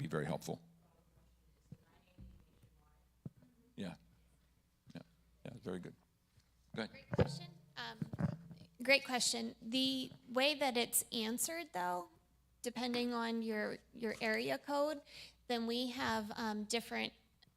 be very helpful. Yeah. Very good. Go ahead. Great question. Great question. The way that it's answered, though, depending on your area code, then we have different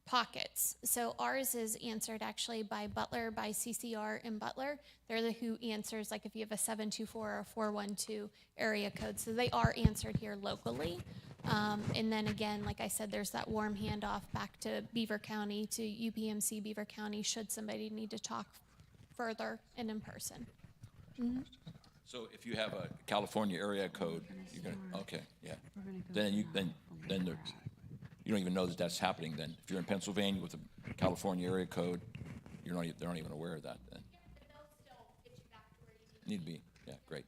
pockets. So ours is answered actually by Butler, by CCR in Butler. They're the who answers, like if you have a 724 or a 412 area code. So they are answered here locally. And then again, like I said, there's that warm handoff back to Beaver County, to UPMC Beaver County, should somebody need to talk further and in person. Mm-hmm. So if you have a California area code, you're going to, okay, yeah. Then you don't even know that that's happening then. If you're in Pennsylvania with a California area code, they're not even aware of that then. Need to be, yeah, great.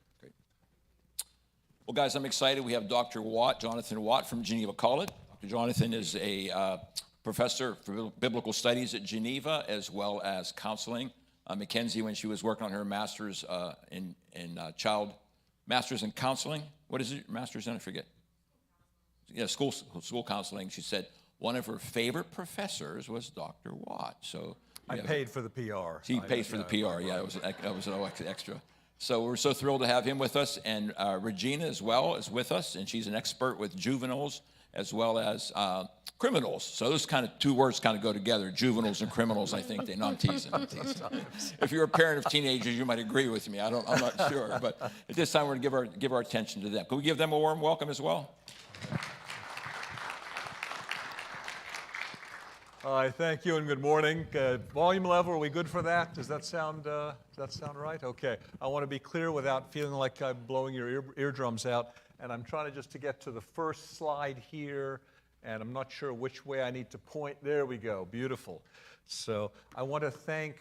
Well, guys, I'm excited. We have Dr. Watt, Jonathan Watt from Geneva College. Dr. Jonathan is a professor for biblical studies at Geneva as well as counseling. Mackenzie, when she was working on her master's master's in counseling, what is it, master's in, I forget. Yeah, school counseling. She said one of her favorite professors was Dr. Watt. So I paid for the PR. He pays for the PR. Yeah, that was no extra. So we're so thrilled to have him with us, and Regina as well is with us, and she's an expert with juveniles as well as criminals. So those kind of two words kind of go together, juveniles and criminals. I think no, I'm teasing. If you're a parent of teenagers, you might agree with me. I'm not sure, but at this time we're going to give our attention to them. Can we give them a warm welcome as well? All right, thank you and good morning. Volume level, are we good for that? Does that sound right? Okay. I want to be clear without feeling like I'm blowing your eardrums out. And I'm trying to get to the first slide here, and I'm not sure which way I need to point. There we go. Beautiful. So I want to thank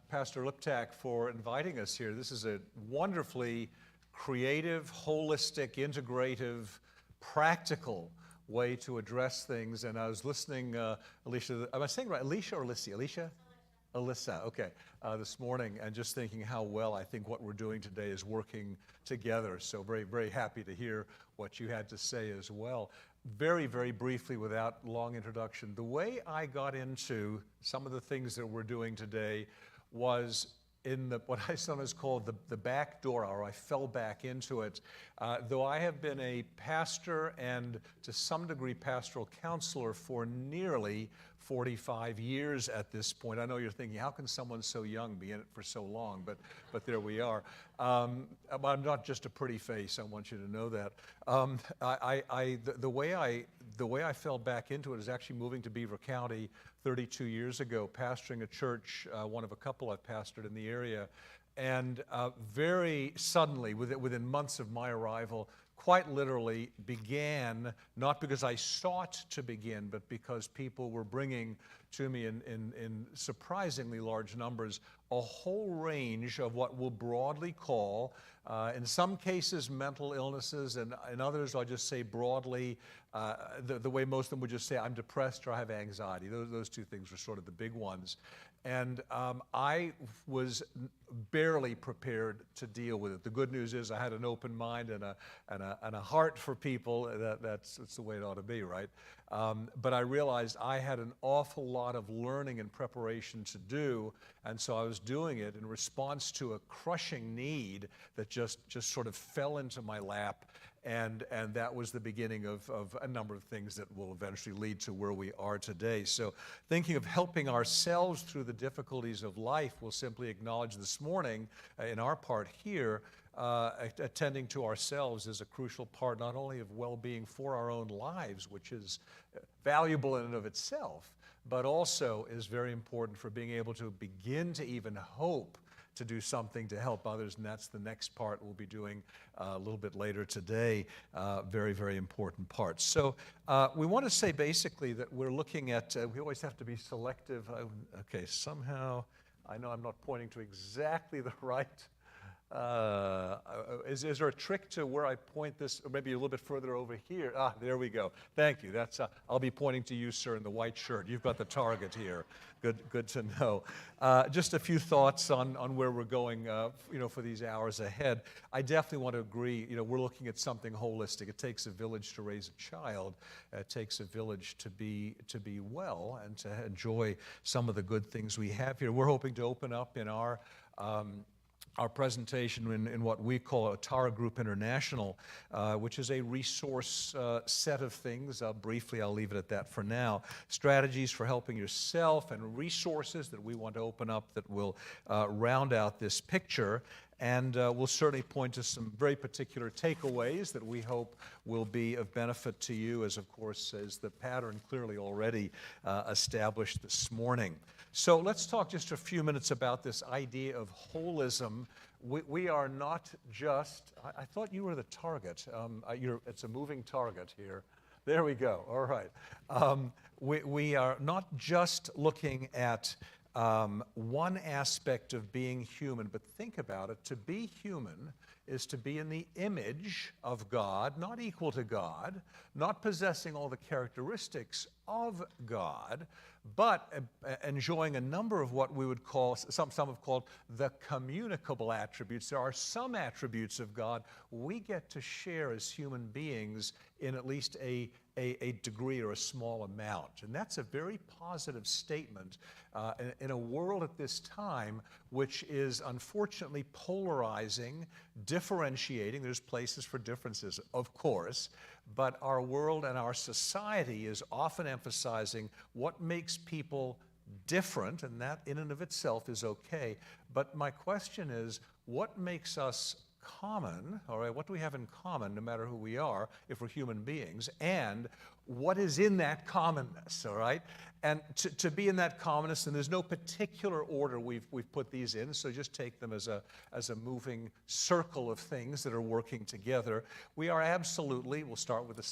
Pastor Liptak for inviting us here. This is a wonderfully creative, holistic, integrative, practical way to address things. And I was listening, Alicia, am I saying right? Alicia or Alicia? Alicia? Alyssa, okay, this morning, and just thinking how well I think what we're doing today is working together. So very, very happy to hear what you had to say as well. Very, very briefly, without long introduction, the way I got into some of the things that we're doing today was in what I sometimes call the back door, or I fell back into it. Though I have been a pastor and to some degree pastoral counselor for nearly 45 years at this point. I know you're thinking, how can someone so young be in it for so long? But there we are. I'm not just a pretty face. I want you to know that. The way I fell back into it is actually moving to Beaver County 32 years ago, pastoring a church, one of a couple I've pastored in the area, and very suddenly, within months of my arrival, quite literally began, not because I sought to begin, but because people were bringing to me in surprisingly large numbers a whole range of what we'll broadly call, in some cases, mental illnesses, and in others, I'll just say broadly, the way most of them would just say, I'm depressed or I have anxiety. Those two things were sort of the big ones. And I was barely prepared to deal with it. The good news is I had an open mind and a heart for people. That's the way it ought to be, right? But I realized I had an awful lot of learning and preparation to do, and so I was doing it in response to a crushing need that just sort of fell into my lap. And that was the beginning of a number of things that will eventually lead to where we are today. So thinking of helping ourselves through the difficulties of life, we'll simply acknowledge this morning in our part here, attending to ourselves is a crucial part not only of well-being for our own lives, which is valuable in and of itself, but also is very important for being able to begin to even hope to do something to help others, and that's the next part we'll be doing a little bit later today. Very, very important part. So we want to say basically that we're looking at, we always have to be selective. Okay, somehow, I know I'm not pointing to exactly the right Is there a trick to where I point this, or maybe a little bit further over here? Ah, there we go. Thank you. That's I'll be pointing to you, sir, in the white shirt. You've got the target here. Good to know. Just a few thoughts on where we're going, for these hours ahead. I definitely want to agree. We're looking at something holistic. It takes a village to raise a child. It takes a village to be well and to enjoy some of the good things we have here. We're hoping to open up in our presentation in what we call Atara Group International, which is a resource set of things. Briefly, I'll leave it at that for now. Strategies for helping yourself and resources that we want to open up that will round out this picture. And we'll certainly point to some very particular takeaways that we hope will be of benefit to you, as of course is the pattern clearly already established this morning. So let's talk just a few minutes about this idea of holism. We are not just, I thought you were the target. It's a moving target here. There we go. All right. We are not just looking at one aspect of being human, but think about it. To be human is to be in the image of God, not equal to God, not possessing all the characteristics of God, but enjoying a number of what we would call, some have called the communicable attributes. There are some attributes of God we get to share as human beings in at least a degree or a small amount. And that's a very positive statement in a world at this time which is unfortunately polarizing, differentiating. There's places for differences, of course, but our world and our society is often emphasizing what makes people different, and that in and of itself is okay. But my question is, what makes us common, all right, what do we have in common no matter who we are if we're human beings, and what is in that commonness, all right? And to be in that commonness, and there's no particular order we've put these in, so just take them as a moving circle of things that are working together. We are absolutely, we'll start with the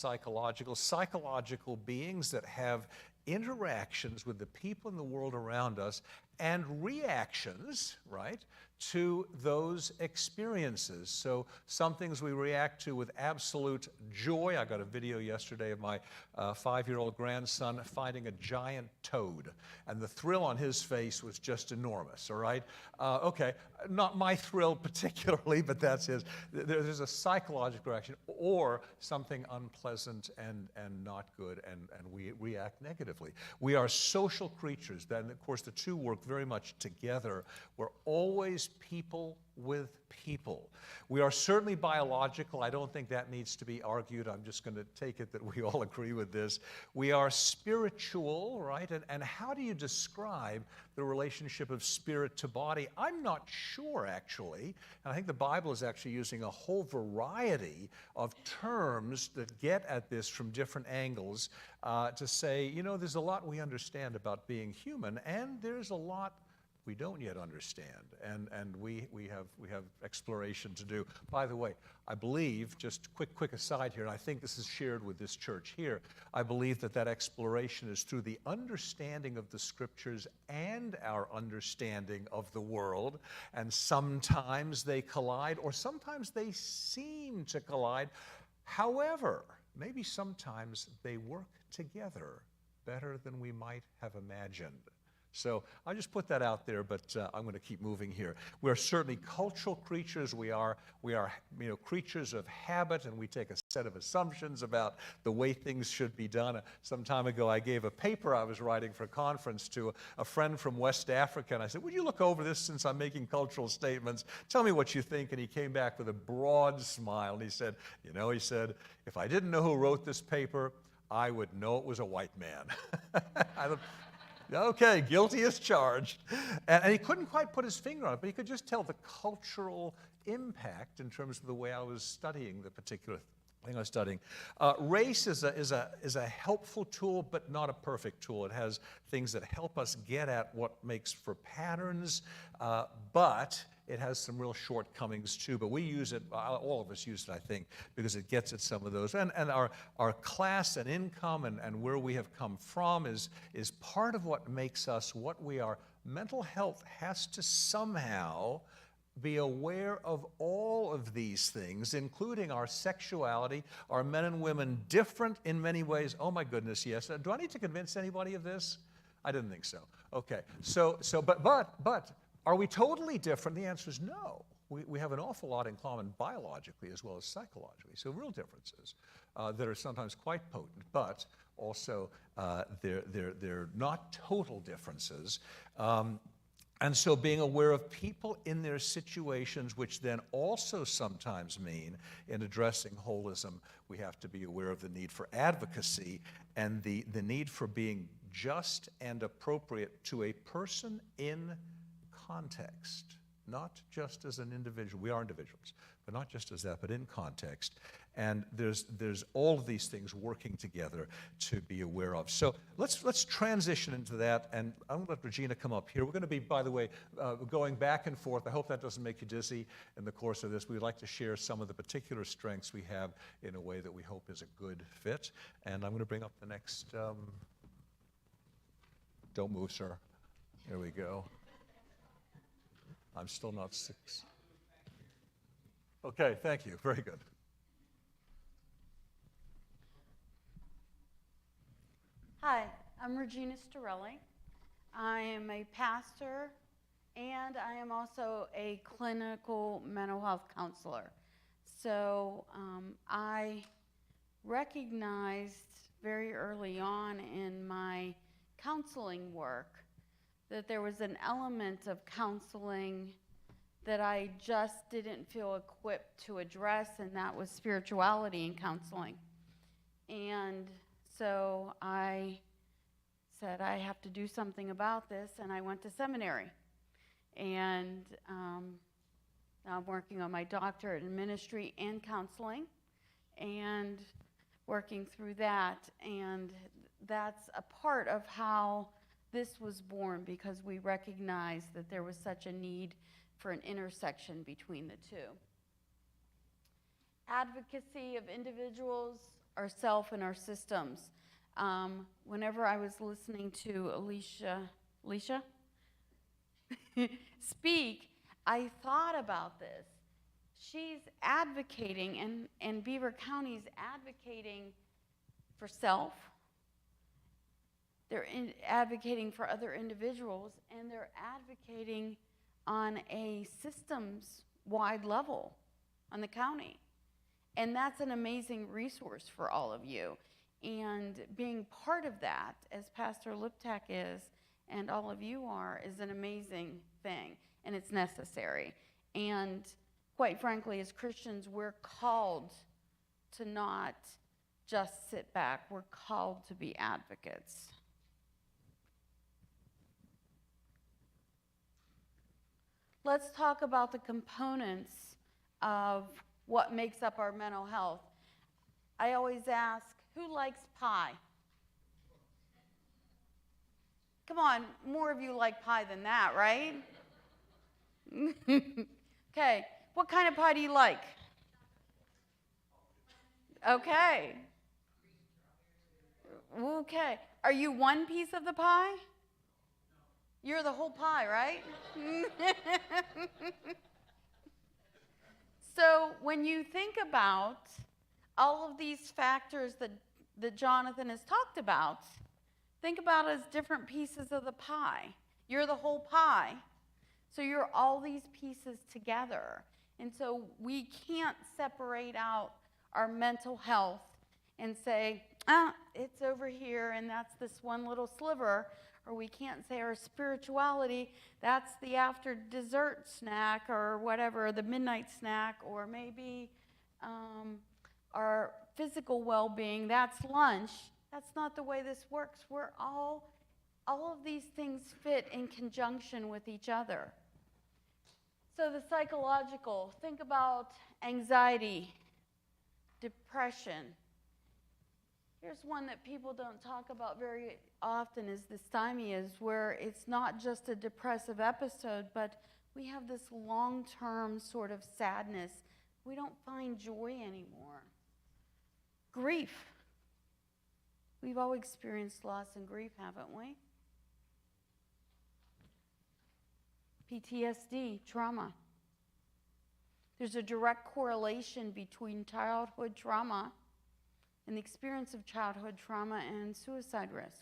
psychological beings that have interactions with the people in the world around us and reactions, right, to those experiences. So some things we react to with absolute joy. I got a video yesterday of my 5-year-old grandson finding a giant toad, and the thrill on his face was just enormous, all right? Okay, not my thrill particularly, but that's his. There's a psychological reaction, or something unpleasant and not good, and we react negatively. We are social creatures. Then, of course, the two work very much together. We're always people with people. We are certainly biological. I don't think that needs to be argued. I'm just going to take it that we all agree with this. We are spiritual, right? And how do you describe the relationship of spirit to body? I'm not sure, actually. And I think the Bible is actually using a whole variety of terms that get at this from different angles to say, there's a lot we understand about being human, and there's a lot we don't yet understand, and we have exploration to do. By the way, I believe, just quick aside here, and I think this is shared with this church here, I believe that exploration is through the understanding of the Scriptures and our understanding of the world, and sometimes they collide, or sometimes they seem to collide. However, maybe sometimes they work together better than we might have imagined. So I'll just put that out there, but I'm going to keep moving here. We are certainly cultural creatures. We are creatures of habit, and we take a set of assumptions about the way things should be done. Some time ago, I gave a paper I was writing for a conference to a friend from West Africa, and I said, would you look over this since I'm making cultural statements? Tell me what you think. And he came back with a broad smile, and he said, if I didn't know who wrote this paper, I would know it was a white man. Okay, guilty as charged. And he couldn't quite put his finger on it, but he could just tell the cultural impact in terms of the way I was studying the particular thing I was studying. Race is a helpful tool, but not a perfect tool. It has things that help us get at what makes for patterns, but it has some real shortcomings too. But we use it, all of us use it, I think, because it gets at some of those. And our class and income and where we have come from is part of what makes us what we are. Mental health has to somehow be aware of all of these things, including our sexuality, our men and women different in many ways. Oh my goodness, yes. Do I need to convince anybody of this? I didn't think so. Okay, but are we totally different? The answer is no. We have an awful lot in common biologically as well as psychologically. So real differences that are sometimes quite potent, but also they're not total differences. And so being aware of people in their situations, which then also sometimes mean in addressing holism, we have to be aware of the need for advocacy and the need for being just and appropriate to a person in context, not just as an individual. We are individuals, but not just as that, but in context. And there's all of these things working together to be aware of. So let's transition into that, and I'm going to let Regina come up here. We're going to be, by the way, going back and forth. I hope that doesn't make you dizzy in the course of this. We'd like to share some of the particular strengths we have in a way that we hope is a good fit. And I'm going to bring up the next, don't move, sir. There we go. I'm still not 6. Okay, thank you. Very good. Hi, I'm Regina Storelli. I am a pastor and I am also a clinical mental health counselor. So I recognized very early on in my counseling work that there was an element of counseling that I just didn't feel equipped to address, and that was spirituality in counseling. And so I said, I have to do something about this, and I went to seminary. And now I'm working on my doctorate in ministry and counseling, and working through that. And that's a part of how this was born, because we recognized that there was such a need for an intersection between the two. Advocacy of individuals, ourself, and our systems. Whenever I was listening to Alicia speak, I thought about this. She's advocating, and Beaver County's advocating for self. They're advocating for other individuals, and they're advocating on a systems-wide level on the county. And that's an amazing resource for all of you. And being part of that, as Pastor Liptak is, and all of you are, is an amazing thing, and it's necessary. And quite frankly, as Christians, we're called to not just sit back. We're called to be advocates. Let's talk about the components of what makes up our mental health. I always ask, who likes pie? Come on, more of you like pie than that, right? Okay, what kind of pie do you like? Okay. Okay, are you one piece of the pie? You're the whole pie, right? So when you think about all of these factors that Jonathan has talked about, think about it as different pieces of the pie. You're the whole pie. So you're all these pieces together. And so we can't separate out our mental health and say, it's over here and that's this one little sliver. Or we can't say our spirituality, that's the after dessert snack or whatever, the midnight snack, or maybe our physical well-being, that's lunch. That's not the way this works. We're all of these things fit in conjunction with each other. So the psychological, think about anxiety, depression. Here's one that people don't talk about very often is dysthymia, where it's not just a depressive episode, but we have this long-term sort of sadness. We don't find joy anymore. Grief. We've all experienced loss and grief, haven't we? PTSD, trauma. There's a direct correlation between childhood trauma and the experience of childhood trauma and suicide risk.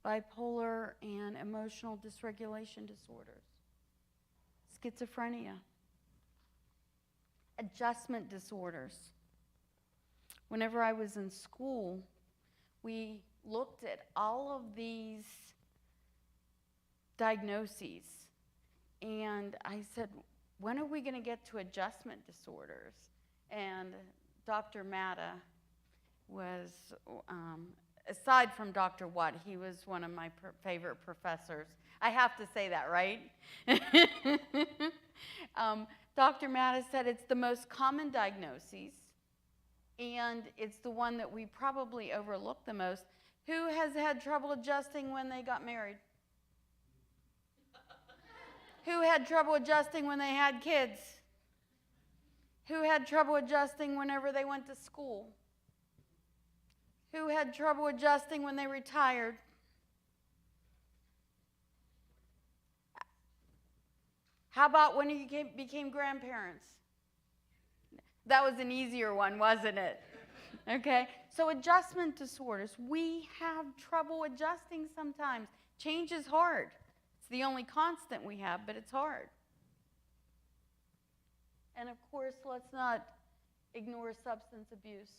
Bipolar and emotional dysregulation disorders, schizophrenia, adjustment disorders. Whenever I was in school, we looked at all of these diagnoses, and I said, when are we going to get to adjustment disorders? And Dr. Matta was, aside from Dr. Watt, he was one of my favorite professors. I have to say that, right? Dr. Matta said it's the most common diagnosis, and it's the one that we probably overlook the most. Who has had trouble adjusting when they got married? Who had trouble adjusting when they had kids? Who had trouble adjusting whenever they went to school? Who had trouble adjusting when they retired? How about when you became grandparents? That was an easier one, wasn't it? Okay, so adjustment disorders. We have trouble adjusting sometimes. Change is hard. It's the only constant we have, but it's hard. And of course, let's not ignore substance abuse.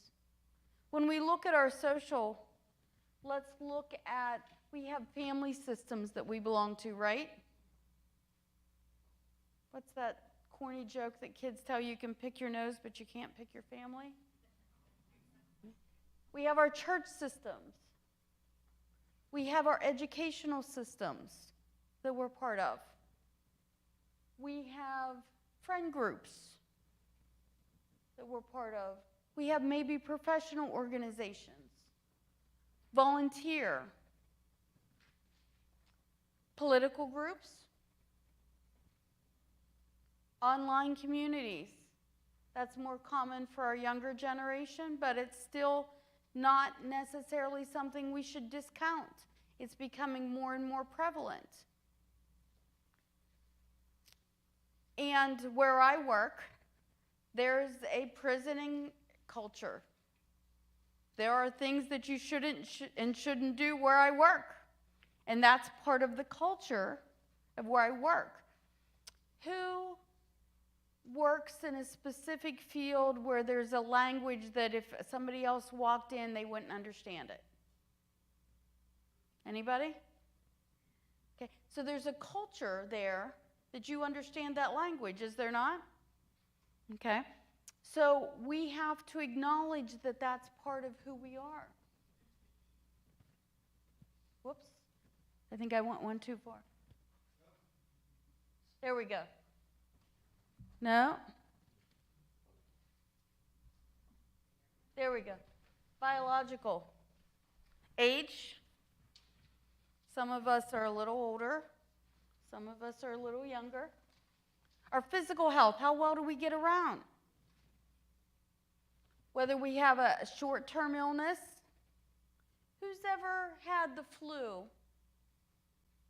When we look at our social, let's look at, we have family systems that we belong to, right? What's that corny joke that kids tell you can pick your nose, but you can't pick your family? We have our church systems. We have our educational systems that we're part of. We have friend groups that we're part of. We have maybe professional organizations, volunteer, political groups, online communities. That's more common for our younger generation, but it's still not necessarily something we should discount. It's becoming more and more prevalent. And where I work, there's a prisoning culture. There are things that you shouldn't do where I work. And that's part of the culture of where I work. Who works in a specific field where there's a language that if somebody else walked in, they wouldn't understand it? Anybody? Okay, so there's a culture there that you understand that language, is there not? Okay, so we have to acknowledge that that's part of who we are. Whoops, I think I went one too far. There we go. No? There we go. Biological. Age. Some of us are a little older. Some of us are a little younger. Our physical health. How well do we get around? Whether we have a short-term illness. Who's ever had the flu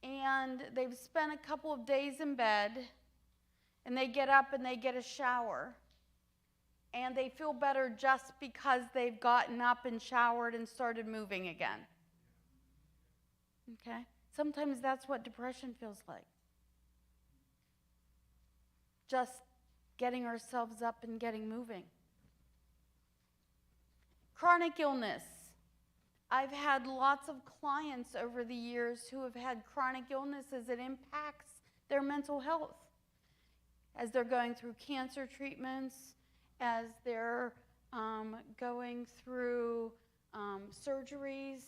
and they've spent a couple of days in bed and they get up and they get a shower and they feel better just because they've gotten up and showered and started moving again? Okay? Sometimes that's what depression feels like. Just getting ourselves up and getting moving. Chronic illness. I've had lots of clients over the years who have had chronic illnesses that impacts their mental health as they're going through cancer treatments, as they're going through surgeries,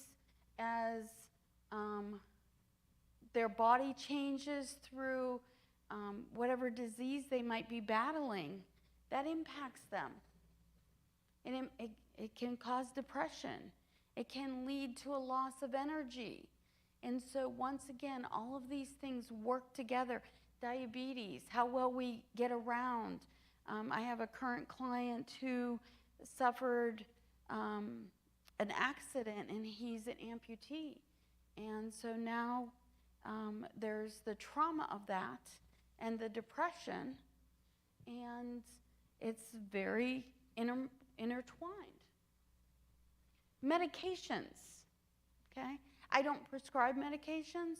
as their body changes through whatever disease they might be battling. That impacts them. And it can cause depression. It can lead to a loss of energy. And so once again, all of these things work together. Diabetes, how well we get around. I have a current client who suffered an accident and he's an amputee. And so now there's the trauma of that and the depression, and it's very intertwined. Medications, okay? I don't prescribe medications,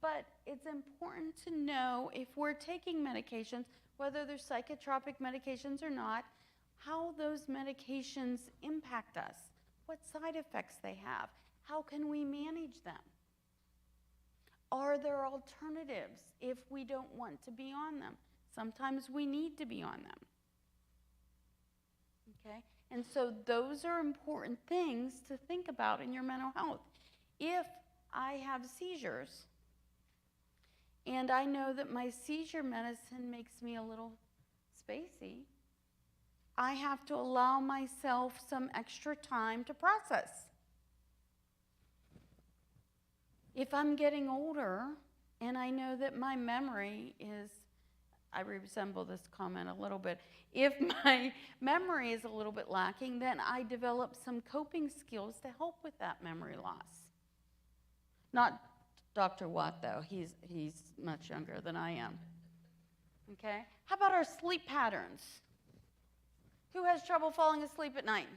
but it's important to know if we're taking medications, whether they're psychotropic medications or not, how those medications impact us, what side effects they have, how can we manage them? Are there alternatives if we don't want to be on them? Sometimes we need to be on them. Okay? And so those are important things to think about in your mental health. If I have seizures, and I know that my seizure medicine makes me a little spacey, I have to allow myself some extra time to process. If I'm getting older and I know that my memory is, I resemble this comment a little bit, if my memory is a little bit lacking, then I develop some coping skills to help with that memory loss. Not Dr. Watt, though. He's much younger than I am. Okay? How about our sleep patterns? Who has trouble falling asleep at night?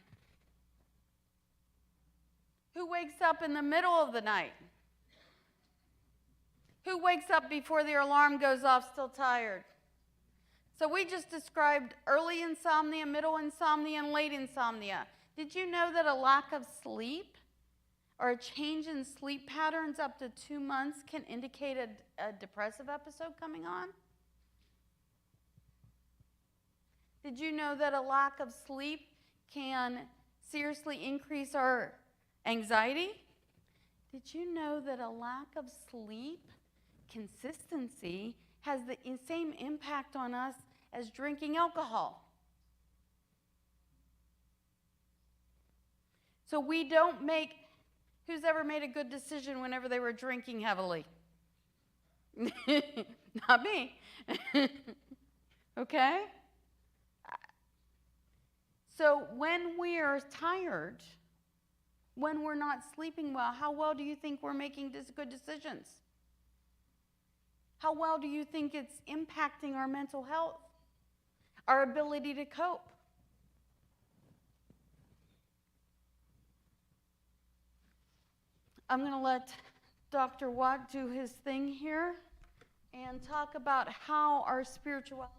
Who wakes up in the middle of the night? Who wakes up before the alarm goes off still tired? So we just described early insomnia, middle insomnia, and late insomnia. Did you know that a lack of sleep or a change in sleep patterns up to 2 months can indicate a depressive episode coming on? Did you know that a lack of sleep can seriously increase our anxiety? Did you know that a lack of sleep consistency has the same impact on us as drinking alcohol? So we don't make, who's ever made a good decision whenever they were drinking heavily? Not me. Okay? So when we are tired, when we're not sleeping well, how well do you think we're making good decisions? How well do you think it's impacting our mental health, our ability to cope? I'm going to let Dr. Watt do his thing here and talk about how our spirituality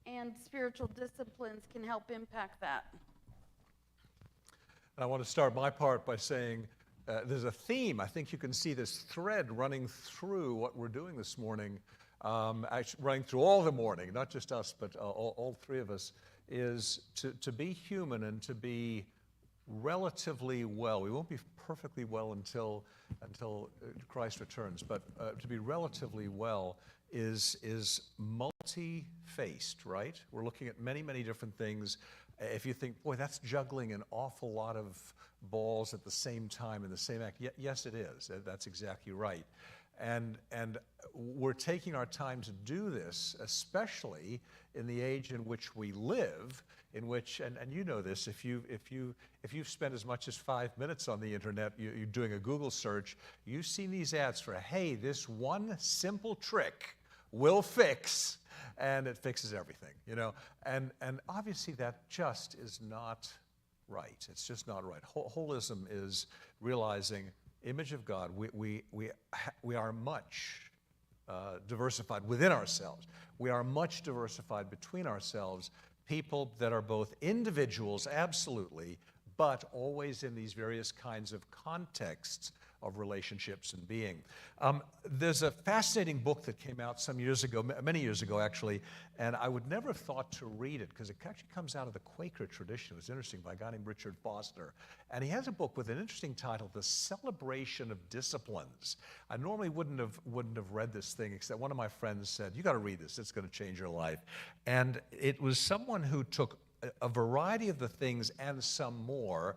and spiritual disciplines can help impact that. I want to start my part by saying there's a theme. I think you can see this thread running through what we're doing this morning, actually running through all the morning, not just us, but all three of us, is to be human and to be relatively well. We won't be perfectly well until Christ returns, but to be relatively well is multi-faced, right? We're looking at many, many different things. If you think, boy, that's juggling an awful lot of balls at the same time in the same act. Yes, it is. That's exactly right. And we're taking our time to do this, especially in the age in which we live, in which, and you know this, if you've spent as much as 5 minutes on the internet, you're doing a Google search, you've seen these ads for, hey, this one simple trick will fix, and it fixes everything, you know? And obviously that just is not right. It's just not right. Holism is realizing image of God. We are much diversified within ourselves. We are much diversified between ourselves, people that are both individuals, absolutely, but always in these various kinds of contexts of relationships and being. There's a fascinating book that came out some years ago, many years ago actually, and I would never have thought to read it because it actually comes out of the Quaker tradition. It was interesting, by a guy named Richard Foster. And he has a book with an interesting title, The Celebration of Disciplines. I normally wouldn't have read this thing, except one of my friends said, you got to read this, it's going to change your life. And it was someone who took a variety of the things and some more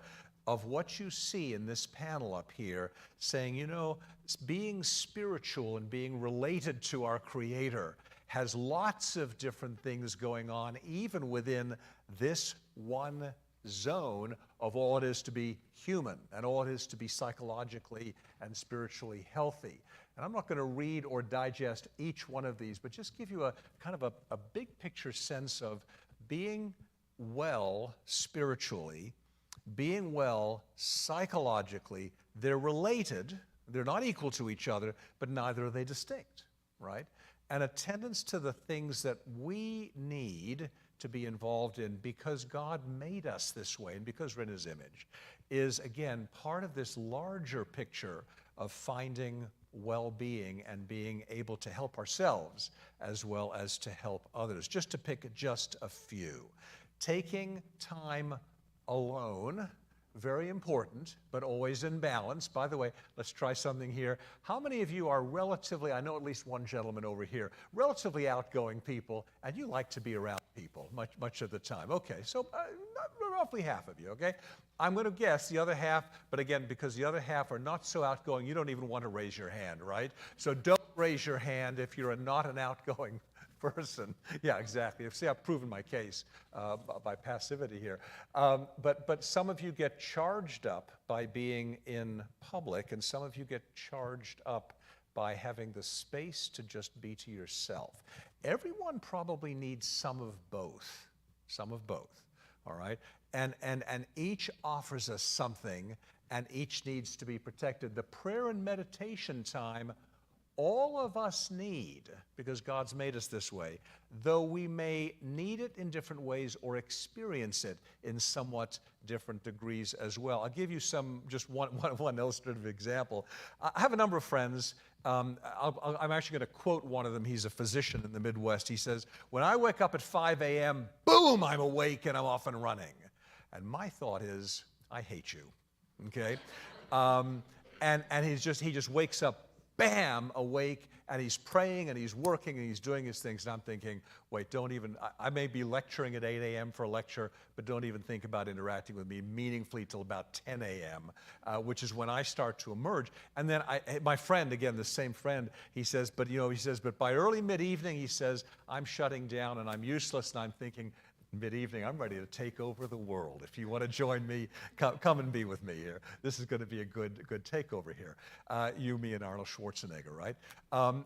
of what you see in this panel up here, saying, you know, being spiritual and being related to our Creator has lots of different things going on, even within this one zone of all it is to be human and all it is to be psychologically and spiritually healthy. And I'm not going to read or digest each one of these, but just give you a kind of a big picture sense of being well spiritually, being well psychologically. They're related. They're not equal to each other, but neither are they distinct, right? And attendance to the things that we need to be involved in because God made us this way and because we're in His image is, again, part of this larger picture of finding well-being and being able to help ourselves as well as to help others. Just to pick just a few. Taking time alone, very important, but always in balance. By the way, let's try something here. How many of you are relatively, I know at least one gentleman over here, relatively outgoing people, and you like to be around people much of the time? Okay, so roughly half of you, okay? I'm going to guess the other half, but again, because the other half are not so outgoing, you don't even want to raise your hand, right? So don't raise your hand if you're not an outgoing person. Yeah, exactly. See, I've proven my case by passivity here. But some of you get charged up by being in public, and some of you get charged up by having the space to just be to yourself. Everyone probably needs some of both. Some of both. All right? And each offers us something, and each needs to be protected. The prayer and meditation time all of us need, because God's made us this way, though we may need it in different ways or experience it in somewhat different degrees as well. I'll give you just one illustrative example. I have a number of friends. I'm actually going to quote one of them. He's a physician in the Midwest. He says, when I wake up at 5 a.m., boom, I'm awake and I'm off and running. And my thought is, I hate you, okay? And he just wakes up, bam, awake, and he's praying and he's working and he's doing his things. And I'm thinking, wait, I may be lecturing at 8 a.m. for a lecture, but don't even think about interacting with me meaningfully till about 10 a.m., which is when I start to emerge. And then my friend, again, the same friend, he says, but by early mid-evening, he says, I'm shutting down and I'm useless. And I'm thinking, mid-evening, I'm ready to take over the world. If you want to join me, come and be with me here. This is going to be a good takeover here. You, me, and Arnold Schwarzenegger, right?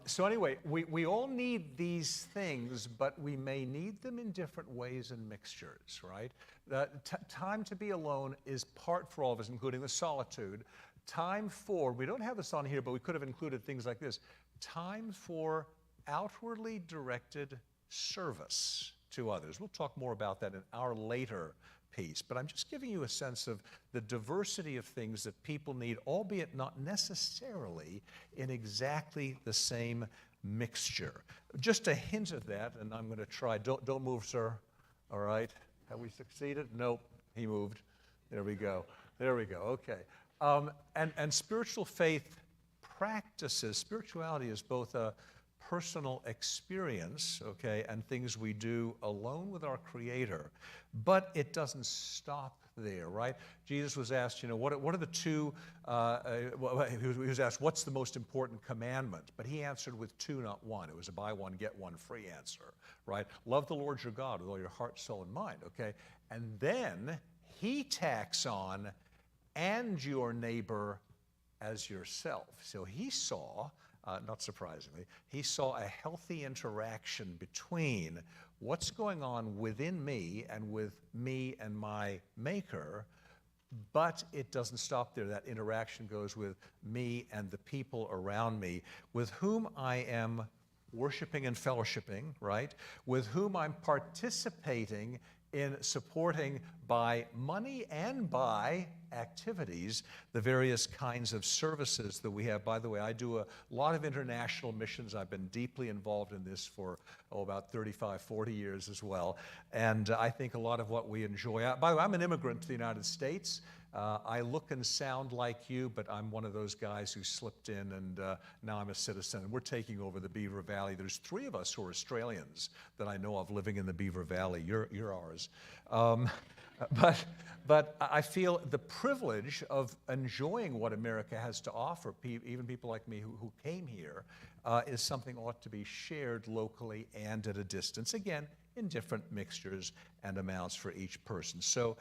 So anyway, we all need these things, but we may need them in different ways and mixtures, right? Time to be alone is part for all of us, including the solitude. Time for, we don't have this on here, but we could have included things like this. Time for outwardly directed service to others. We'll talk more about that in our later piece, but I'm just giving you a sense of the diversity of things that people need, albeit not necessarily in exactly the same mixture. Just a hint of that, and I'm going to try. Don't move, sir. All right. Have we succeeded? Nope. He moved. There we go. There we go. Okay. And spiritual faith practices, spirituality is both a personal experience, okay, and things we do alone with our Creator, but it doesn't stop there, right? Jesus was asked, what are the two, he was asked, what's the most important commandment? But he answered with two, not one. It was a buy one, get one free answer, right? Love the Lord your God with all your heart, soul, and mind, okay? And then he tacks on, and your neighbor as yourself. So he saw, not surprisingly, he saw a healthy interaction between what's going on within me and my Maker, but it doesn't stop there. That interaction goes with me and the people around me, with whom I am worshiping and fellowshipping, right? With whom I'm participating in supporting by money and by activities the various kinds of services that we have. By the way, I do a lot of international missions. I've been deeply involved in this for about 35, 40 years as well. And I think a lot of what we enjoy. By the way, I'm an immigrant to the United States. I look and sound like you, but I'm one of those guys who slipped in, and now I'm a citizen. And we're taking over the Beaver Valley. There's 3 of us who are Australians that I know of living in the Beaver Valley. You're ours. But I feel the privilege of enjoying what America has to offer, even people like me who came here, is something ought to be shared locally and at a distance, again, in different mixtures and amounts for each person. So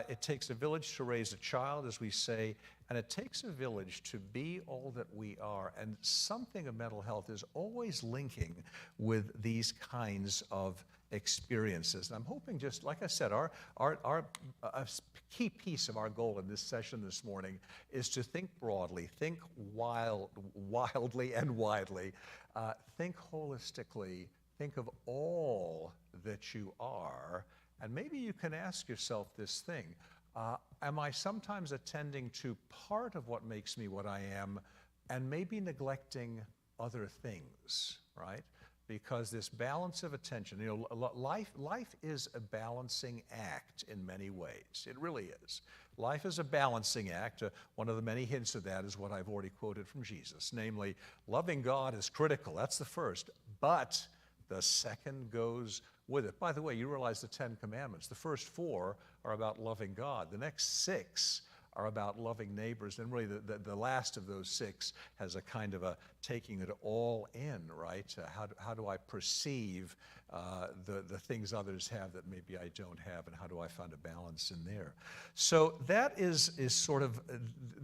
It takes a village to raise a child, as we say, and it takes a village to be all that we are. And something of mental health is always linking with these kinds of experiences. And I'm hoping, just like I said, our key piece of our goal in this session this morning is to think broadly, think wildly and widely, think holistically, think of all that you are. And maybe you can ask yourself this thing, am I sometimes attending to part of what makes me what I am and maybe neglecting other things, right? Because this balance of attention, you know, life is a balancing act in many ways. It really is. Life is a balancing act. One of the many hints of that is what I've already quoted from Jesus, namely, loving God is critical. That's the first. But the second goes with it. By the way, you realize the 10 Commandments. The first 4 are about loving God. The next 6 are about loving neighbors. And really, the last of those 6 has a kind of a taking it all in, right? How do I perceive the things others have that maybe I don't have, and how do I find a balance in there? So that is sort of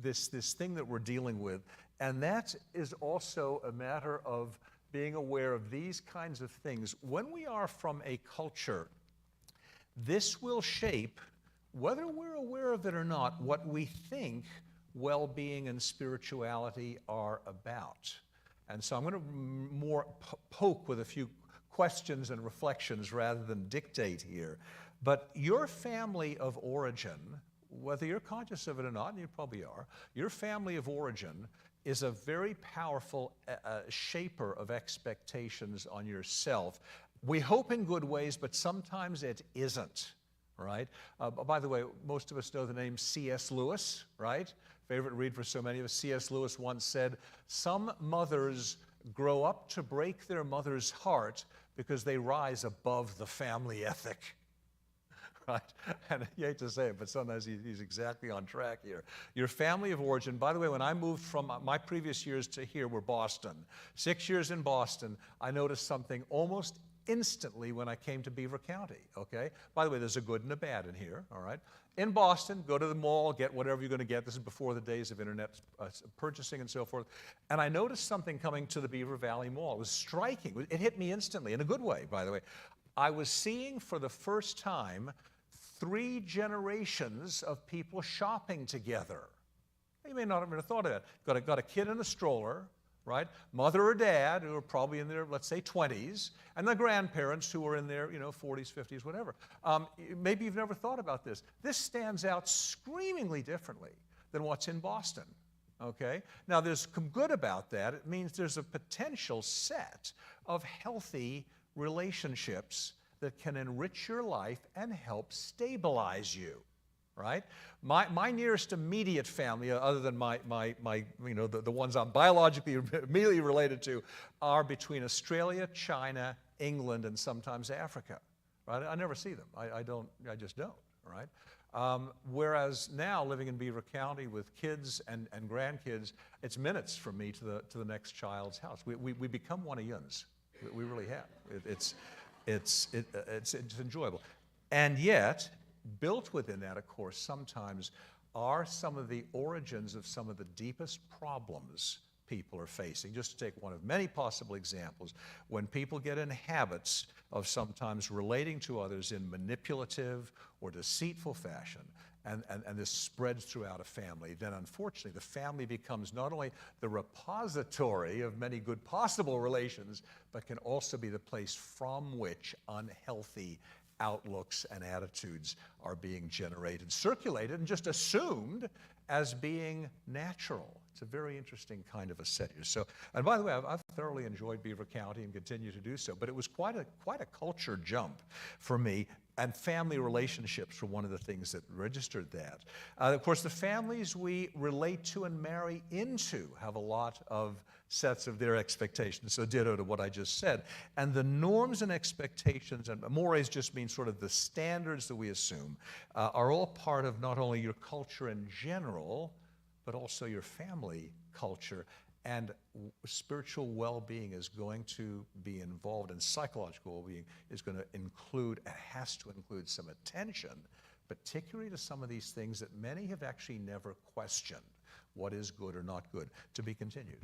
this thing that we're dealing with. And that is also a matter of being aware of these kinds of things. When we are from a culture, this will shape, whether we're aware of it or not, what we think well-being and spirituality are about. And so I'm going to more poke with a few questions and reflections rather than dictate here. But your family of origin, whether you're conscious of it or not, and you probably are, your family of origin is a very powerful shaper of expectations on yourself. We hope in good ways, but sometimes it isn't, right? By the way, most of us know the name C.S. Lewis, right? Favorite read for so many of us. C.S. Lewis once said, "Some mothers grow up to break their mother's heart because they rise above the family ethic." Right? And you hate to say it, but sometimes he's exactly on track here. Your family of origin, by the way, when I moved from my previous years to here were Boston. 6 years in Boston, I noticed something almost instantly when I came to Beaver County, okay? By the way, there's a good and a bad in here, all right? In Boston, go to the mall, get whatever you're going to get. This is before the days of internet purchasing and so forth. And I noticed something coming to the Beaver Valley Mall. It was striking. It hit me instantly, in a good way, by the way. I was seeing for the first time 3 generations of people shopping together. You may not have even thought of that. Got a kid in a stroller, right? Mother or dad, who are probably in their, let's say, 20s, and the grandparents who are in their, 40s, 50s, whatever. Maybe you've never thought about this. This stands out screamingly differently than what's in Boston, okay? Now, there's some good about that. It means there's a potential set of healthy relationships that can enrich your life and help stabilize you, right? My nearest immediate family, other than my the ones I'm biologically immediately related to, are between Australia, China, England, and sometimes Africa, right? I never see them. I just don't, right? Whereas now, living in Beaver County with kids and grandkids, it's minutes from me to the next child's house. We become one of yuns. We really have. It's enjoyable. And yet, built within that, of course, sometimes are some of the origins of some of the deepest problems people are facing. Just to take one of many possible examples, when people get in habits of sometimes relating to others in manipulative or deceitful fashion, and this spreads throughout a family, then unfortunately the family becomes not only the repository of many good possible relations, but can also be the place from which unhealthy outlooks and attitudes are being generated, circulated, and just assumed as being natural. It's a very interesting kind of a set here. So, and by the way, I've thoroughly enjoyed Beaver County and continue to do so, but it was quite a culture jump for me. And family relationships were one of the things that registered that. Of course, the families we relate to and marry into have a lot of sets of their expectations, so ditto to what I just said. And the norms and expectations, and mores just means sort of the standards that we assume, are all part of not only your culture in general, but also your family culture. And spiritual well-being is going to be involved, and psychological well-being is going to include, and has to include, some attention particularly to some of these things that many have actually never questioned. What is good or not good? To be continued.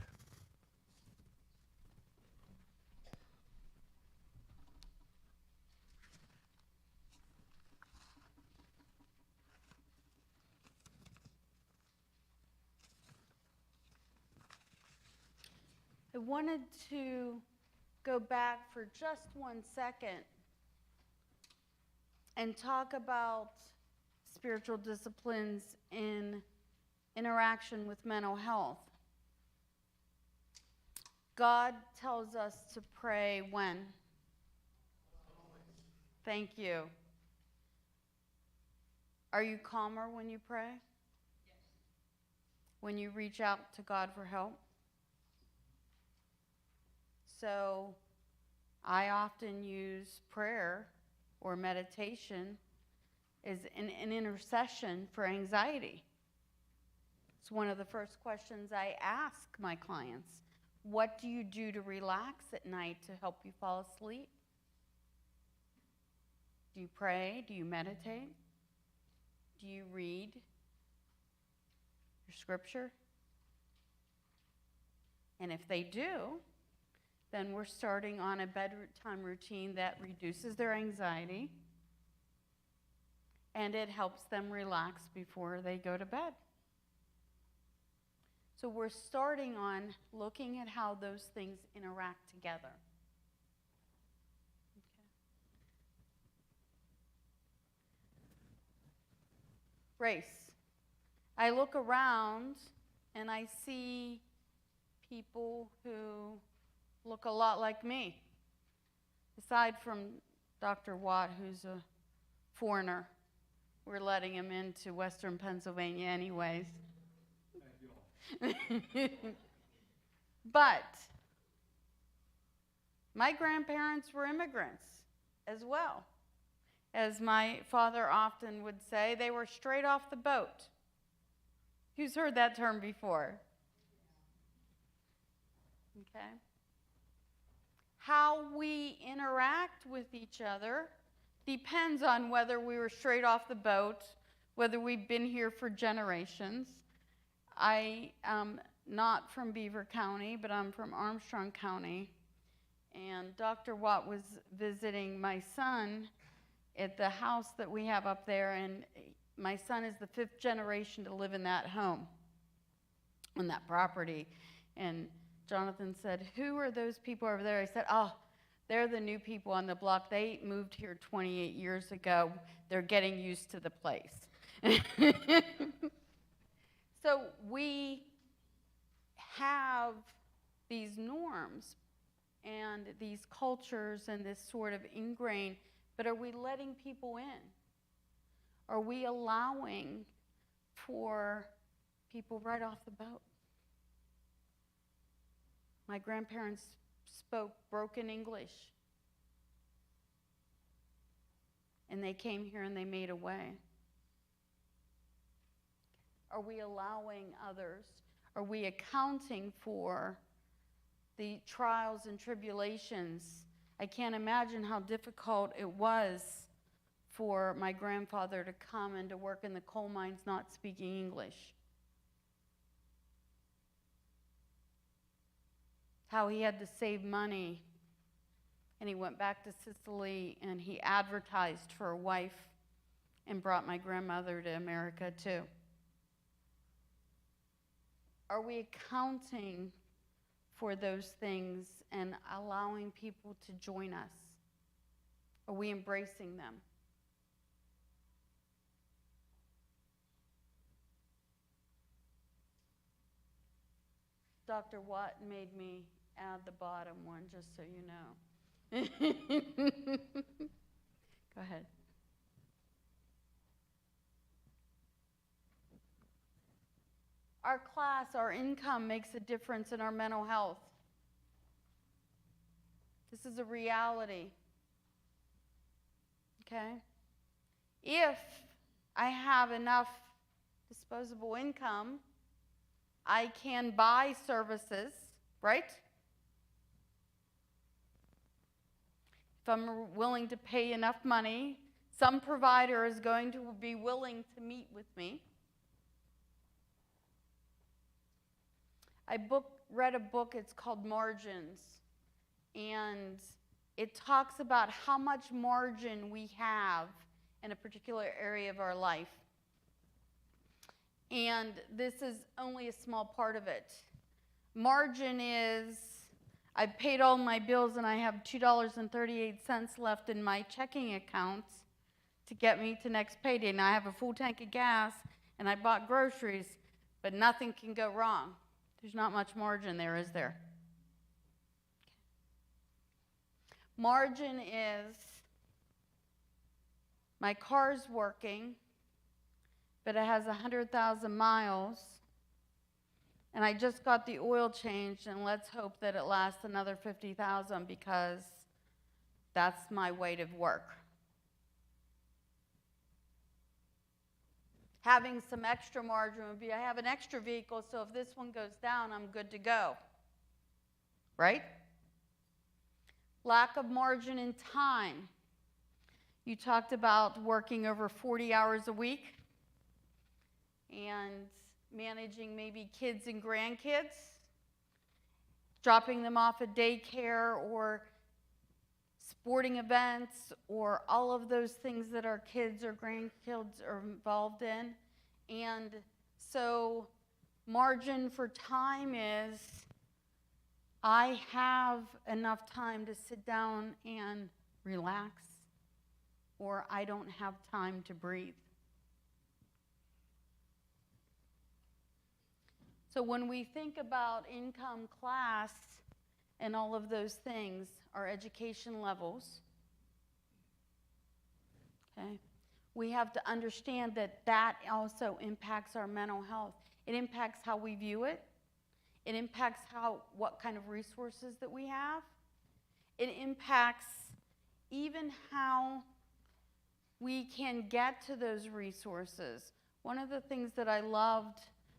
I wanted to go back for just 1 second and talk about spiritual disciplines in interaction with mental health. God tells us to pray when? Thank you. Are you calmer when you pray? Yes. When you reach out to God for help? So I often use prayer or meditation as an intercession for anxiety. It's one of the first questions I ask my clients. What do you do to relax at night to help you fall asleep? Do you pray? Do you meditate? Do you read your scripture? And if they do, then we're starting on a bedtime routine that reduces their anxiety and it helps them relax before they go to bed. So we're starting on looking at how those things interact together. Okay. Race. I look around and I see people who look a lot like me, aside from Dr. Watt, who's a foreigner. We're letting him into Western Pennsylvania anyways. But my grandparents were immigrants as well. As my father often would say, they were straight off the boat. Who's heard that term before? Okay. How we interact with each other depends on whether we were straight off the boat, whether we've been here for generations. I am not from Beaver County, but I'm from Armstrong County. And Dr. Watt was visiting my son at the house that we have up there, and my son is the 5th generation to live in that home, on that property. And Jonathan said, "Who are those people over there?" I said, "Oh, they're the new people on the block. They moved here 28 years ago. They're getting used to the place." So we have these norms and these cultures and this sort of ingrained, but are we letting people in? Are we allowing for people right off the boat? My grandparents spoke broken English, and they came here and they made a way. Are we allowing others? Are we accounting for the trials and tribulations? I can't imagine how difficult it was for my grandfather to come and to work in the coal mines not speaking English. How he had to save money. And he went back to Sicily and he advertised for a wife and brought my grandmother to America too. Are we accounting for those things and allowing people to join us? Are we embracing them? Dr. Watt made me add the bottom one, just so you know. Go ahead. Our class, our income makes a difference in our mental health. This is a reality. Okay? If I have enough disposable income, I can buy services, right? If I'm willing to pay enough money, Some provider is going to be willing to meet with me. I read a book, it's called Margins, and it talks about how much margin we have in a particular area of our life. And this is only a small part of it. Margin is, I've paid all my bills and I have $2.38 left in my checking account to get me to next payday. And I have a full tank of gas and I bought groceries, but nothing can go wrong. There's not much margin there, is there? Margin is, my car's working, but it has 100,000 miles, and I just got the oil changed, and let's hope that it lasts another 50,000 because that's my weight of work. Having some extra margin would be, I have an extra vehicle, so if this one goes down, I'm good to go. Right? Lack of margin in time. You talked about working over 40 hours a week and managing maybe kids and grandkids, dropping them off at daycare or sporting events or all of those things that our kids or grandkids are involved in. And so margin for time is I have enough time to sit down and relax, or I don't have time to breathe. So when we think about income, class, and all of those things, our education levels, okay, we have to understand that that also impacts our mental health. It impacts how we view it. It impacts what kind of resources that we have. It impacts even how we can get to those resources. One of the things that I loved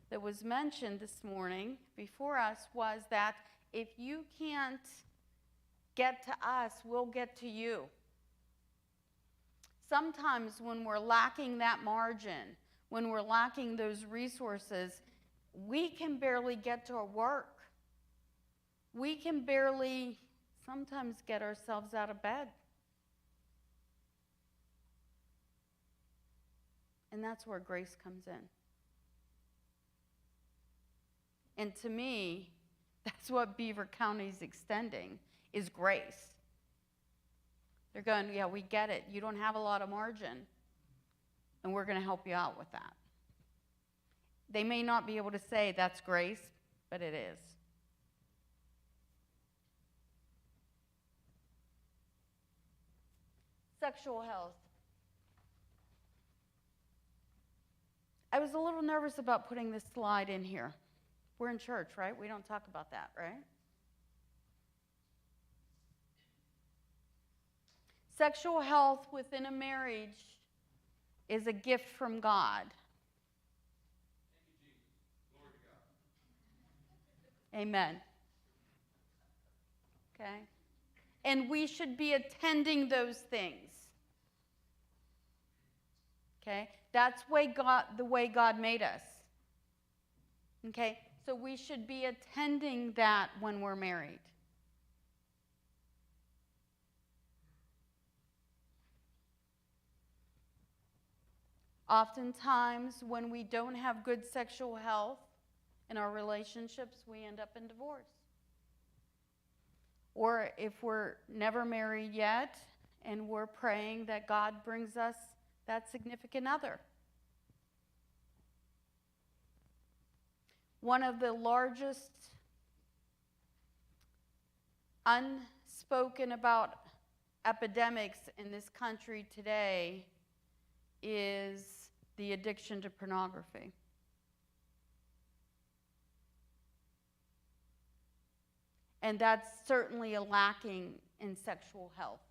that was mentioned this morning before us was that if you can't get to us, we'll get to you. Sometimes when we're lacking that margin, when we're lacking those resources, we can barely get to our work. We can barely sometimes get ourselves out of bed. And that's where grace comes in. And to me, that's what Beaver County's extending, is grace. They're going, yeah, we get it. You don't have a lot of margin, and we're going to help you out with that. They may not be able to say that's grace, but it is. Sexual health. I was a little nervous about putting this slide in here. We're in church, right? We don't talk about that, right? Sexual health within a marriage is a gift from God. Amen. Okay? And we should be attending those things. Okay? That's the way God made us. Okay? So we should be attending that when we're married. Oftentimes, when we don't have good sexual health in our relationships, we end up in divorce. Or if we're never married yet and we're praying that God brings us that significant other. One of the largest unspoken about epidemics in this country today is the addiction to pornography. And that's certainly a lacking in sexual health.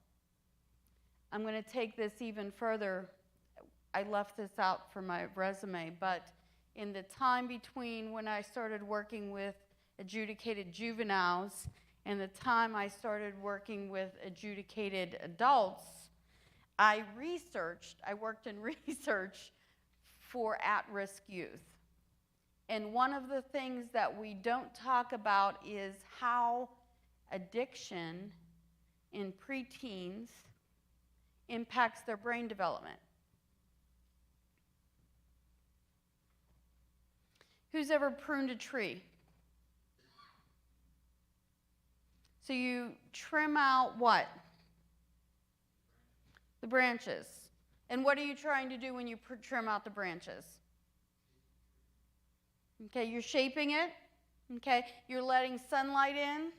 I'm going to take this even further. I left this out for my resume, but in the time between when I started working with adjudicated juveniles and the time I started working with adjudicated adults, I worked in research for at-risk youth. And one of the things that we don't talk about is how addiction in preteens impacts their brain development. Who's ever pruned a tree? So you trim out what? The branches. And what are you trying to do when you trim out the branches? Okay, you're shaping it. Okay, you're letting sunlight in.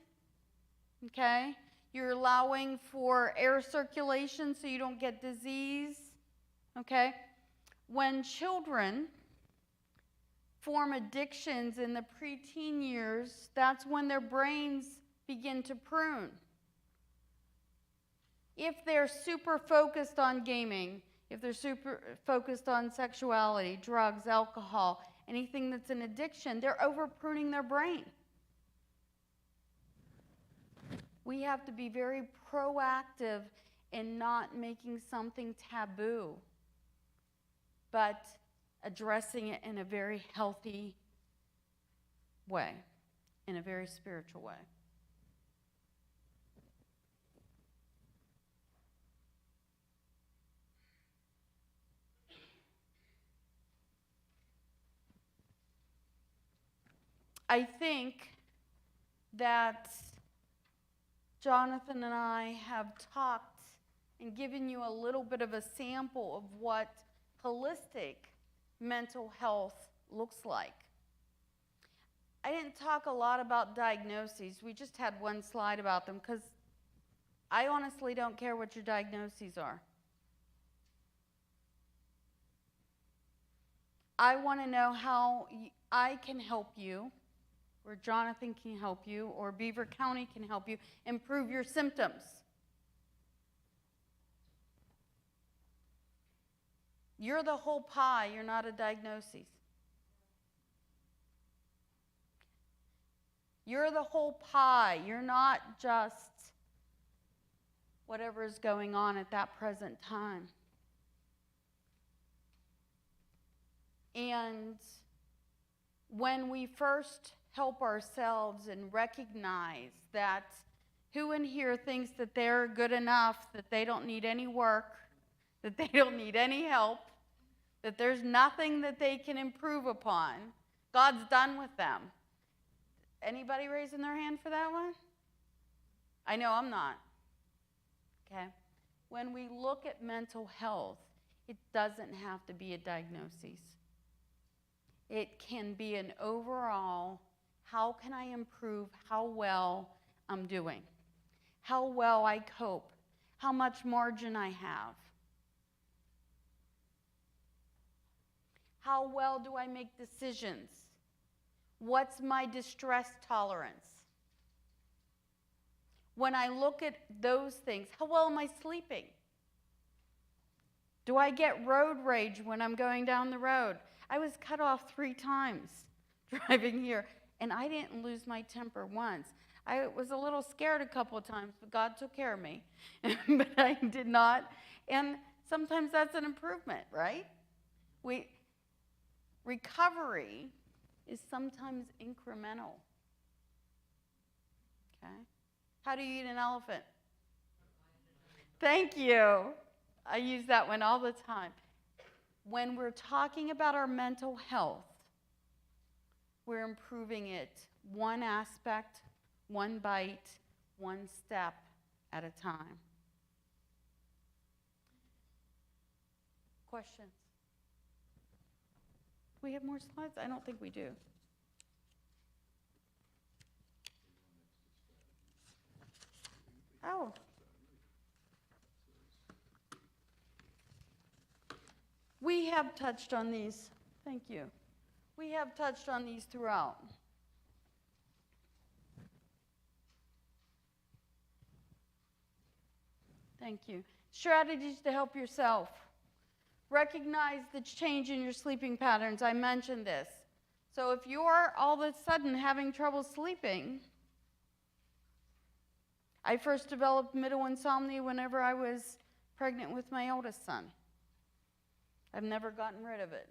Okay, you're allowing for air circulation so you don't get disease. Okay, when children form addictions in the preteen years, that's when their brains begin to prune. If they're super focused on gaming, if they're super focused on sexuality, drugs, alcohol, anything that's an addiction, they're over pruning their brain. We have to be very proactive in not making something taboo, but addressing it in a very healthy way, in a very spiritual way. I think that Jonathan and I have talked and given you a little bit of a sample of what holistic mental health looks like. I didn't talk a lot about diagnoses. We just had one slide about them because I honestly don't care what your diagnoses are. I want to know how I can help you, or Jonathan can help you, or Beaver County can help you improve your symptoms. You're the whole pie, you're not a diagnosis. You're the whole pie, you're not just whatever is going on at that present time. And when we first help ourselves and recognize that who in here thinks that they're good enough, that they don't need any work, that they don't need any help, that there's nothing that they can improve upon, God's done with them. Anybody raising their hand for that one? I know I'm not. Okay? When we look at mental health, it doesn't have to be a diagnosis. It can be an overall, how can I improve how well I'm doing? How well I cope? How much margin I have? How well do I make decisions? What's my distress tolerance? When I look at those things, how well am I sleeping? Do I get road rage when I'm going down the road? I was cut off 3 times driving here, and I didn't lose my temper once. I was a little scared a couple of times, but God took care of me. But I did not. And sometimes that's an improvement, right? Recovery is sometimes incremental. Okay? How do you eat an elephant? Thank you. I use that one all the time. When we're talking about our mental health, we're improving it one aspect, one bite, one step at a time. Questions? Do we have more slides? I don't think we do. Oh. We have touched on these. Thank you. We have touched on these throughout. Thank you. Strategies to help yourself. Recognize the change in your sleeping patterns. I mentioned this. So if you're all of a sudden having trouble sleeping, I first developed middle insomnia whenever I was pregnant with my oldest son. I've never gotten rid of it.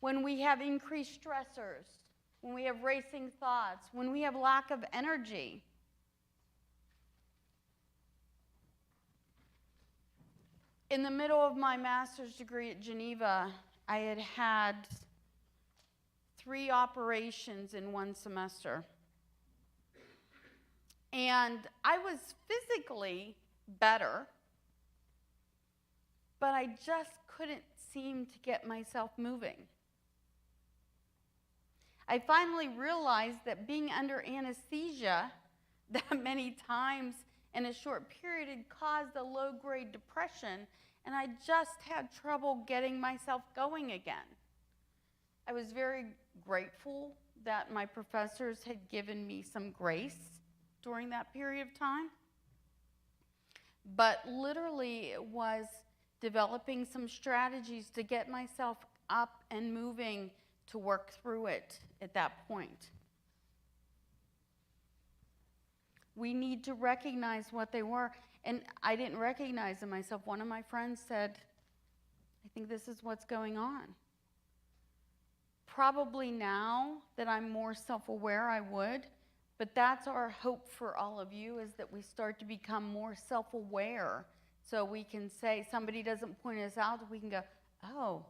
When we have increased stressors, when we have racing thoughts, when we have lack of energy, in the middle of my master's degree at Geneva, I had had 3 operations in one semester. And I was physically better, but I just couldn't seem to get myself moving. I finally realized that being under anesthesia that many times in a short period had caused a low-grade depression, and I just had trouble getting myself going again. I was very grateful that my professors had given me some grace during that period of time. But literally it was developing some strategies to get myself up and moving to work through it at that point. We need to recognize what they were. And I didn't recognize them myself. One of my friends said, I think this is what's going on. Probably now that I'm more self-aware, I would. But that's our hope for all of you, is that we start to become more self-aware. So we can say, somebody doesn't point us out, we can go, oh,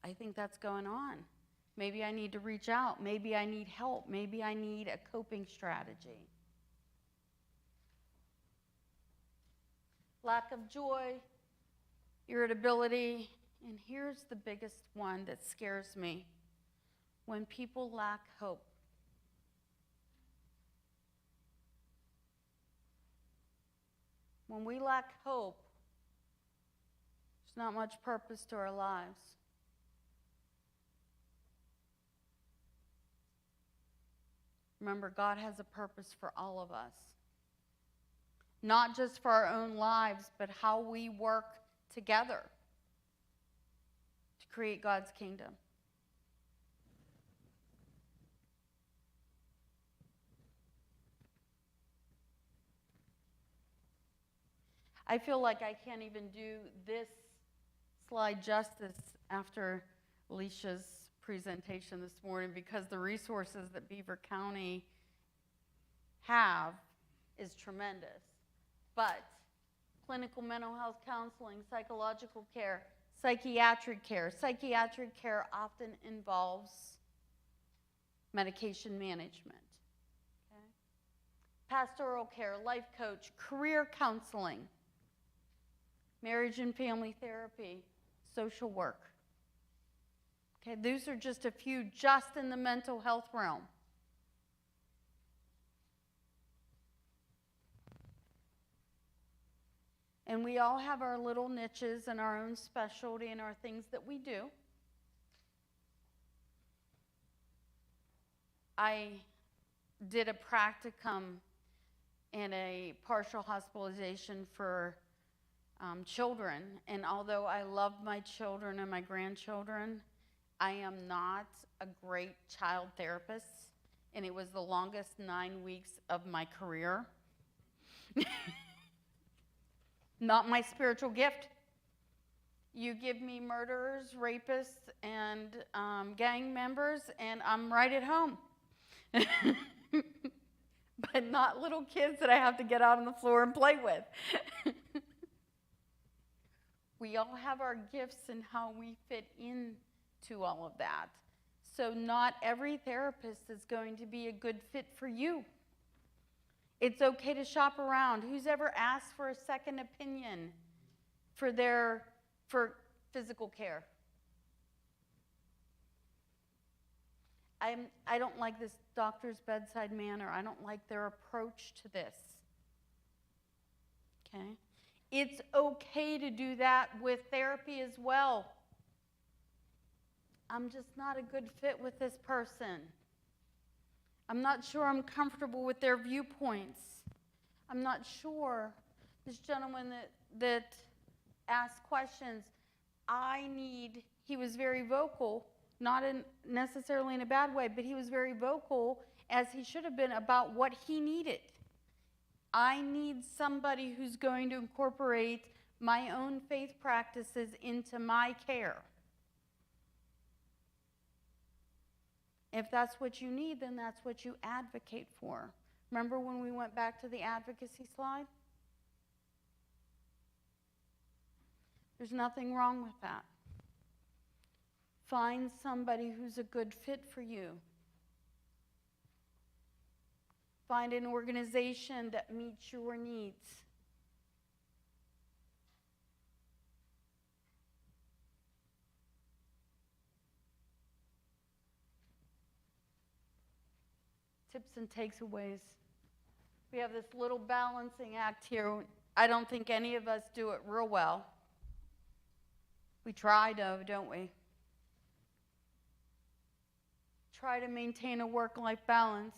I think that's going on. Maybe I need to reach out. Maybe I need help. Maybe I need a coping strategy. Lack of joy, irritability, and here's the biggest one that scares me. When people lack hope. When we lack hope, there's not much purpose to our lives. Remember, God has a purpose for all of us. Not just for our own lives, but how we work together to create God's kingdom. I feel like I can't even do this slide justice after Alicia's presentation this morning, because the resources that Beaver County have is tremendous. But clinical mental health counseling, psychological care, psychiatric care often involves medication management. Okay? Pastoral care, life coach, career counseling, marriage and family therapy, social work. Okay, those are just a few just in the mental health realm. And we all have our little niches and our own specialty and our things that we do. I did a practicum in a partial hospitalization for children, and although I love my children and my grandchildren, I am not a great child therapist, and it was the longest 9 weeks of my career. Not my spiritual gift. You give me murderers, rapists, and gang members, and I'm right at home. But not little kids that I have to get out on the floor and play with. We all have our gifts and how we fit into all of that. So not every therapist is going to be a good fit for you. It's okay to shop around. Who's ever asked for a second opinion for physical care? I don't like this doctor's bedside manner. I don't like their approach to this. Okay? It's okay to do that with therapy as well. I'm just not a good fit with this person. I'm not sure I'm comfortable with their viewpoints. I'm not sure. This gentleman that asked questions, he was very vocal, not necessarily in a bad way, but he was very vocal, as he should have been, about what he needed. I need somebody who's going to incorporate my own faith practices into my care. If that's what you need, then that's what you advocate for. Remember when we went back to the advocacy slide? There's nothing wrong with that. Find somebody who's a good fit for you. Find an organization that meets your needs. Tips and takeaways. We have this little balancing act here. I don't think any of us do it real well. We try to, don't we? Try to maintain a work-life balance.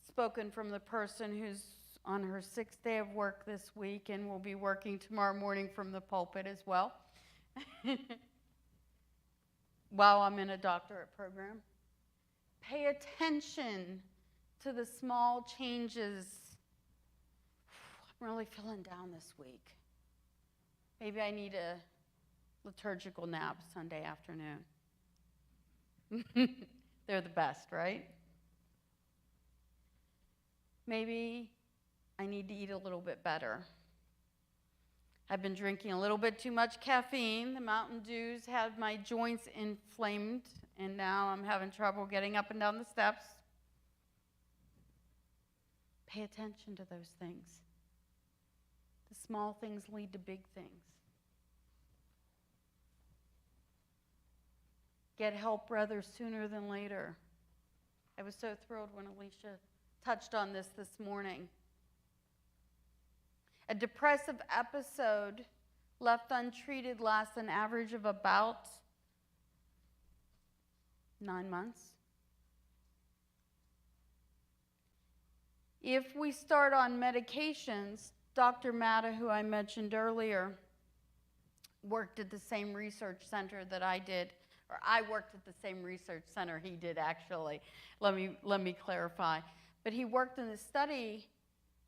Spoken from the person who's on her 6th day of work this week and will be working tomorrow morning from the pulpit as well. While I'm in a doctorate program. Pay attention to the small changes. I'm really feeling down this week. Maybe I need a liturgical nap Sunday afternoon. They're the best, right? Maybe I need to eat a little bit better. I've been drinking a little bit too much caffeine. The Mountain Dews had my joints inflamed, and now I'm having trouble getting up and down the steps. Pay attention to those things. The small things lead to big things. Get help rather sooner than later. I was so thrilled when Alicia touched on this morning. A depressive episode left untreated lasts an average of about 9 months. If we start on medications, Dr. Matta, who I mentioned earlier, worked at the same research center that I did, or I worked at the same research center he did, actually. Let me clarify. But he worked in a study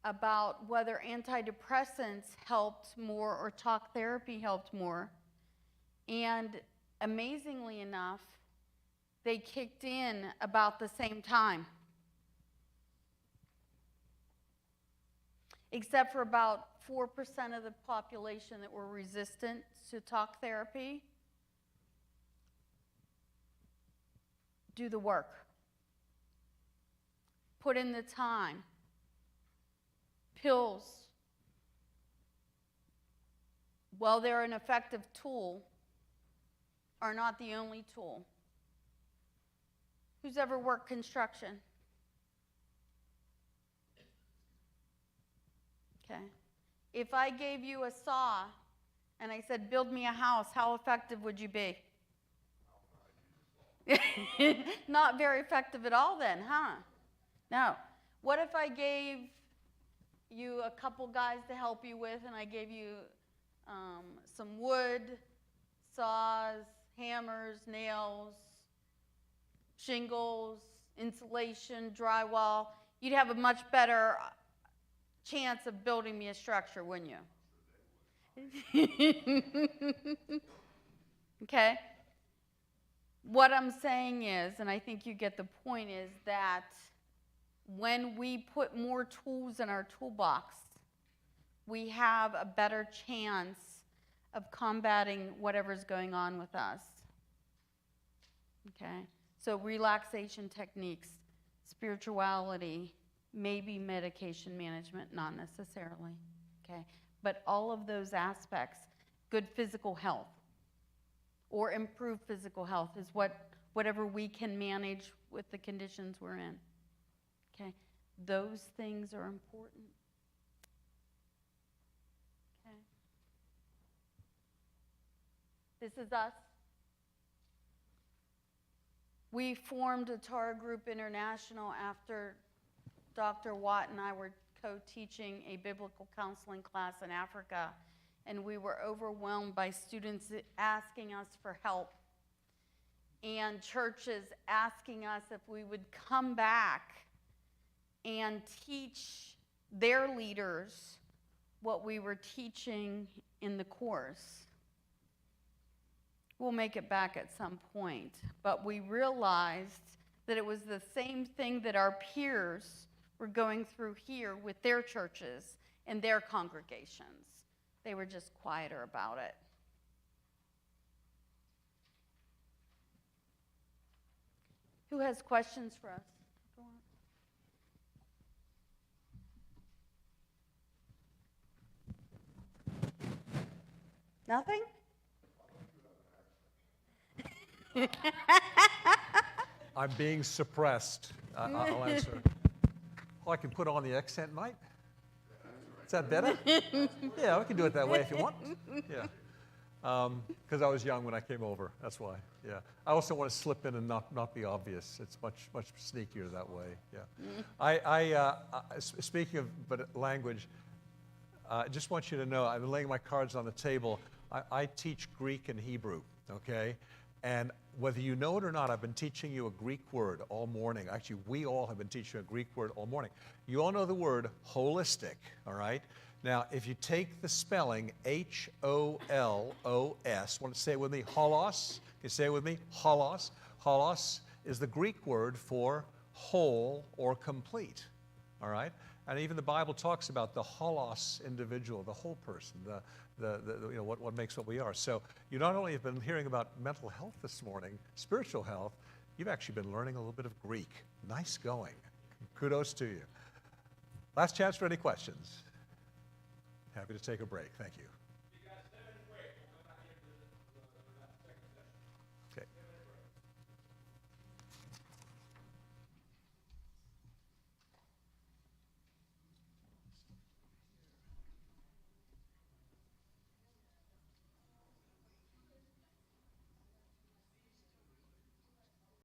about whether antidepressants helped more or talk therapy helped more. And amazingly enough, they kicked in about the same time. Except for about 4% of the population that were resistant to talk therapy. Do the work. Put in the time. Pills, while they're an effective tool, are not the only tool. Who's ever worked construction? Okay. If I gave you a saw and I said, build me a house, how effective would you be? Not very effective at all then, huh? No. What if I gave you a couple guys to help you with, and I gave you some wood, saws, hammers, nails, shingles, insulation, drywall? You'd have a much better chance of building me a structure, wouldn't you? Okay? What I'm saying is, and I think you get the point, is that when we put more tools in our toolbox, we have a better chance of combating whatever's going on with us. Okay? So relaxation techniques, spirituality, maybe medication management, not necessarily. Okay? But all of those aspects, good physical health or improved physical health is whatever we can manage with the conditions we're in. Okay, those things are important. Okay. This is us. We formed Atara Group International after Dr. Watt and I were co-teaching a biblical counseling class in Africa, and we were overwhelmed by students asking us for help and churches asking us if we would come back and teach their leaders what we were teaching in the course. We'll make it back at some point, but we realized that it was the same thing that our peers were going through here with their churches and their congregations. They were just quieter about it. Who has questions for us? Go on. Nothing? I'm being suppressed. I'll answer. Oh, I can put on the accent, mate? Is that better? Yeah, we can do it that way if you want. Yeah. Because I was young when I came over, that's why. Yeah. I also want to slip in and not be obvious. It's much sneakier that way. Yeah. Speaking of language, I just want you to know, I've been laying my cards on the table. I teach Greek and Hebrew, okay? And whether you know it or not, I've been teaching you a Greek word all morning. Actually, we all have been teaching a Greek word all morning. You all know the word holistic, all right? Now, if you take the spelling H-O-L-O-S, want to say it with me? Holos. Can you say it with me? Holos. Holos is the Greek word for whole or complete, all right? And even the Bible talks about the holos individual, the whole person, you know, what makes what we are. So you not only have been hearing about mental health this morning, spiritual health, you've actually been learning a little bit of Greek. Nice going. Kudos to you. Last chance for any questions. Happy to take a break. Thank you.